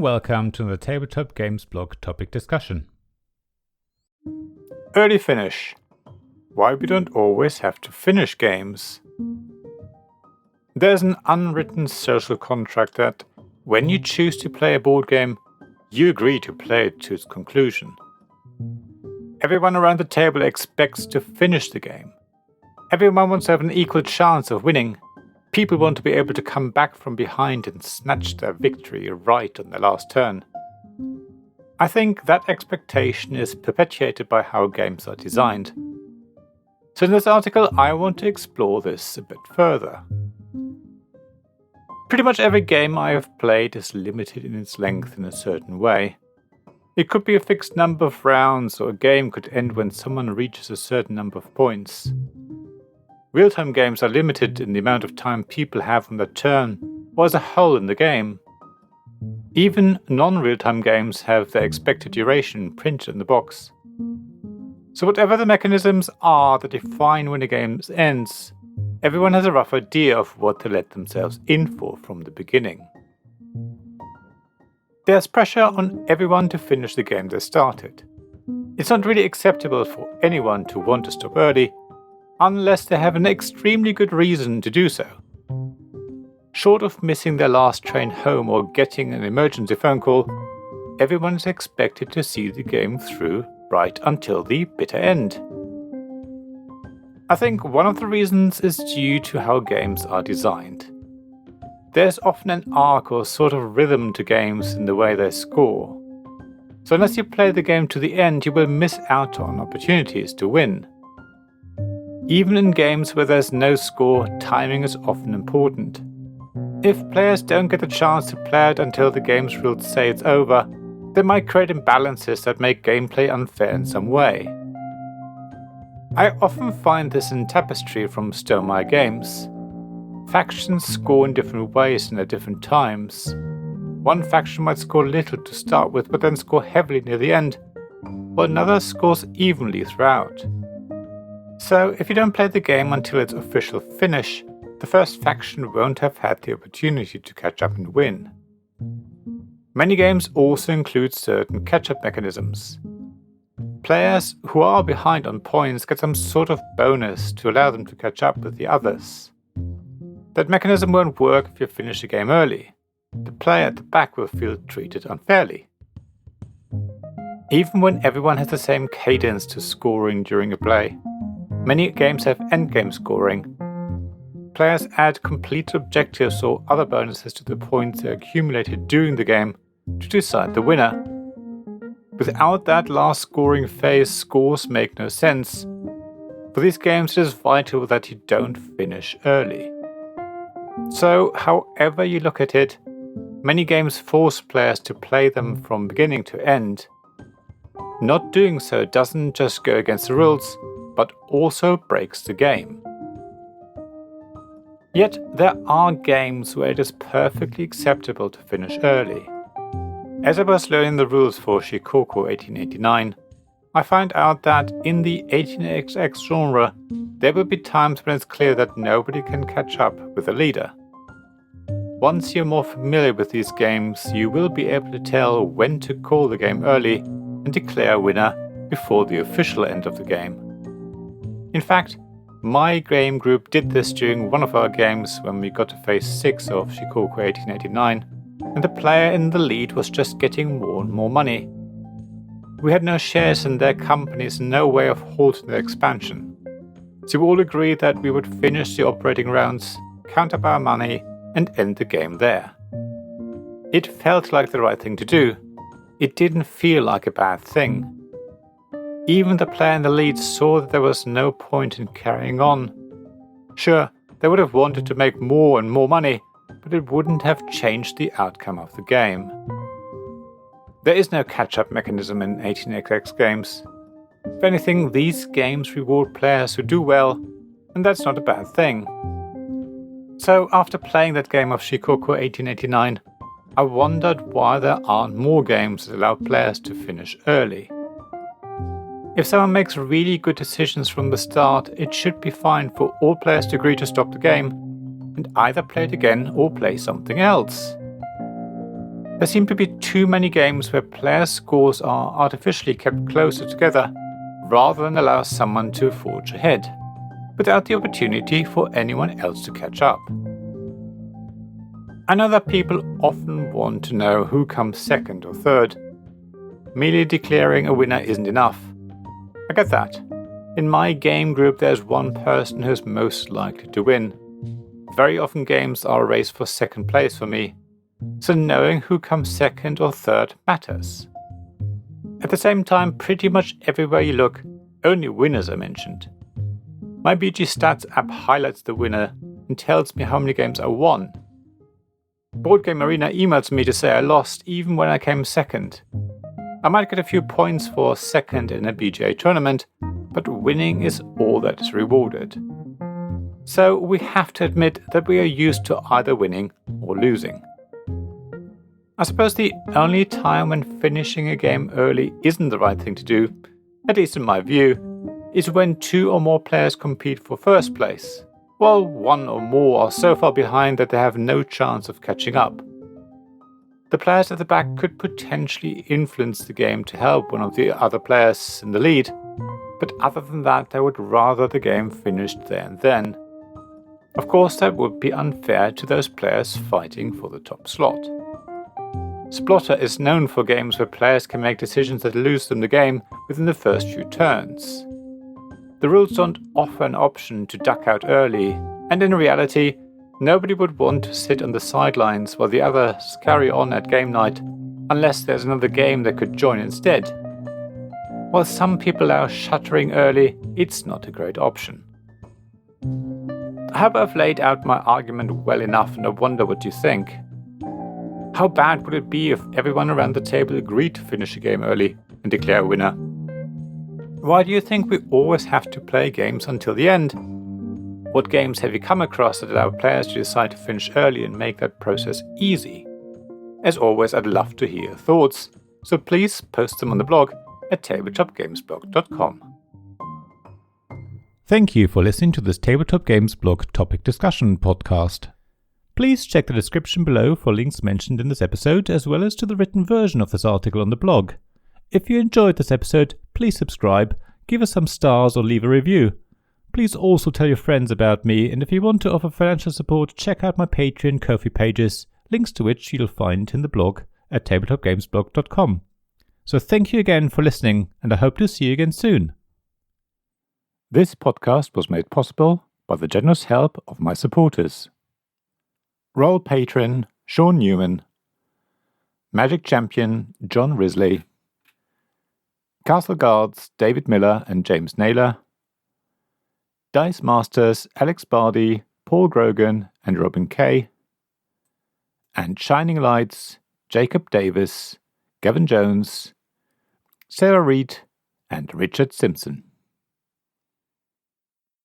welcome to the Tabletop Games blog topic discussion. Early finish. Why we don't always have to finish games. There's an unwritten social contract that, when you choose to play a board game, you agree to play it to its conclusion. Everyone around the table expects to finish the game. Everyone wants to have an equal chance of winning. People want to be able to come back from behind and snatch their victory right on the last turn. I think that expectation is perpetuated by how games are designed. So in this article, I want to explore this a bit further. Pretty much every game I have played is limited in its length in a certain way. It could be a fixed number of rounds, or a game could end when someone reaches a certain number of points. Real-time games are limited in the amount of time people have on their turn, or as a whole in the game. Even non-real-time games have their expected duration printed in the box. So whatever the mechanisms are that define when a game ends, everyone has a rough idea of what to let themselves in for from the beginning. There's pressure on everyone to finish the game they started. It's not really acceptable for anyone to want to stop early, unless they have an extremely good reason to do so. Short of missing their last train home or getting an emergency phone call, everyone is expected to see the game through right until the bitter end. I think one of the reasons is due to how games are designed. There's often an arc or sort of rhythm to games in the way they score. So unless you play the game to the end, you will miss out on opportunities to win. Even in games where there's no score, timing is often important. If players don't get the chance to play it until the game's rules say it's over, they might create imbalances that make gameplay unfair in some way. I often find this in Tapestry from Stonemaier Games. Factions score in different ways and at different times. One faction might score little to start with, but then score heavily near the end, while another scores evenly throughout. So if you don't play the game until its official finish, the first faction won't have had the opportunity to catch up and win. Many games also include certain catch-up mechanisms. Players who are behind on points get some sort of bonus to allow them to catch up with the others. That mechanism won't work if you finish the game early. The player at the back will feel treated unfairly. Even when everyone has the same cadence to scoring during a play, many games have endgame scoring. Players add complete objectives or other bonuses to the points they accumulated during the game to decide the winner. Without that last scoring phase, scores make no sense. For these games, it is vital that you don't finish early. So, however you look at it, many games force players to play them from beginning to end. Not doing so doesn't just go against the rules, but also breaks the game. Yet there are games where it is perfectly acceptable to finish early. As I was learning the rules for Shikoku 1889, I found out that in the 18xx genre, there will be times when it's clear that nobody can catch up with the leader. Once you're more familiar with these games, you will be able to tell when to call the game early and declare a winner before the official end of the game. In fact, my game group did this during one of our games when we got to phase 6 of Shikoku 1889, and the player in the lead was just getting more and more money. We had no shares in their companies and no way of halting their expansion. So we all agreed that we would finish the operating rounds, count up our money, and end the game there. It felt like the right thing to do. It didn't feel like a bad thing. Even the player in the lead saw that there was no point in carrying on. Sure, they would have wanted to make more and more money, but it wouldn't have changed the outcome of the game. There is no catch-up mechanism in 18xx games. If anything, these games reward players who do well, and that's not a bad thing. So after playing that game of Shikoku 1889, I wondered why there aren't more games that allow players to finish early. If someone makes really good decisions from the start, it should be fine for all players to agree to stop the game and either play it again or play something else. There seem to be too many games where players' scores are artificially kept closer together rather than allow someone to forge ahead, without the opportunity for anyone else to catch up. I know that people often want to know who comes second or third. Merely declaring a winner isn't enough. I get that. In my game group there's one person who's most likely to win. Very often games are a race for second place for me, so knowing who comes second or third matters. At the same time, pretty much everywhere you look, only winners are mentioned. My BG Stats app highlights the winner and tells me how many games I won. Board Game Arena emails me to say I lost even when I came second. I might get a few points for second in a BGA tournament, but winning is all that is rewarded. So we have to admit that we are used to either winning or losing. I suppose the only time when finishing a game early isn't the right thing to do, at least in my view, is when 2 or more players compete for first place, while 1 or more are so far behind that they have no chance of catching up. The players at the back could potentially influence the game to help one of the other players in the lead, but other than that they would rather the game finished there and then. Of course that would be unfair to those players fighting for the top slot. Splotter is known for games where players can make decisions that lose them the game within the first few turns. The rules don't offer an option to duck out early, and in reality, nobody would want to sit on the sidelines while the others carry on at game night, unless there's another game they could join instead. While some people allow shuttering early, it's not a great option. I hope I've laid out my argument well enough, and I wonder what you think. How bad would it be if everyone around the table agreed to finish a game early and declare a winner? Why do you think we always have to play games until the end? What games have you come across that allow players to decide to finish early and make that process easy? As always, I'd love to hear your thoughts, so please post them on the blog at tabletopgamesblog.com. Thank you for listening to this Tabletop Games Blog Topic Discussion podcast. Please check the description below for links mentioned in this episode, as well as to the written version of this article on the blog. If you enjoyed this episode, please subscribe, give us some stars or leave a review. Please also tell your friends about me, and if you want to offer financial support, check out my Patreon and Ko-fi pages, links to which you'll find in the blog at tabletopgamesblog.com. So thank you again for listening, and I hope to see you again soon. This podcast was made possible by the generous help of my supporters. Royal Patron Sean Newman, Magic Champion John Risley, Castle Guards David Miller and James Naylor, Dice Masters Alex Bardi, Paul Grogan and Robin Kay, and Shining Lights Jacob Davis, Gavin Jones, Sarah Reed and Richard Simpson.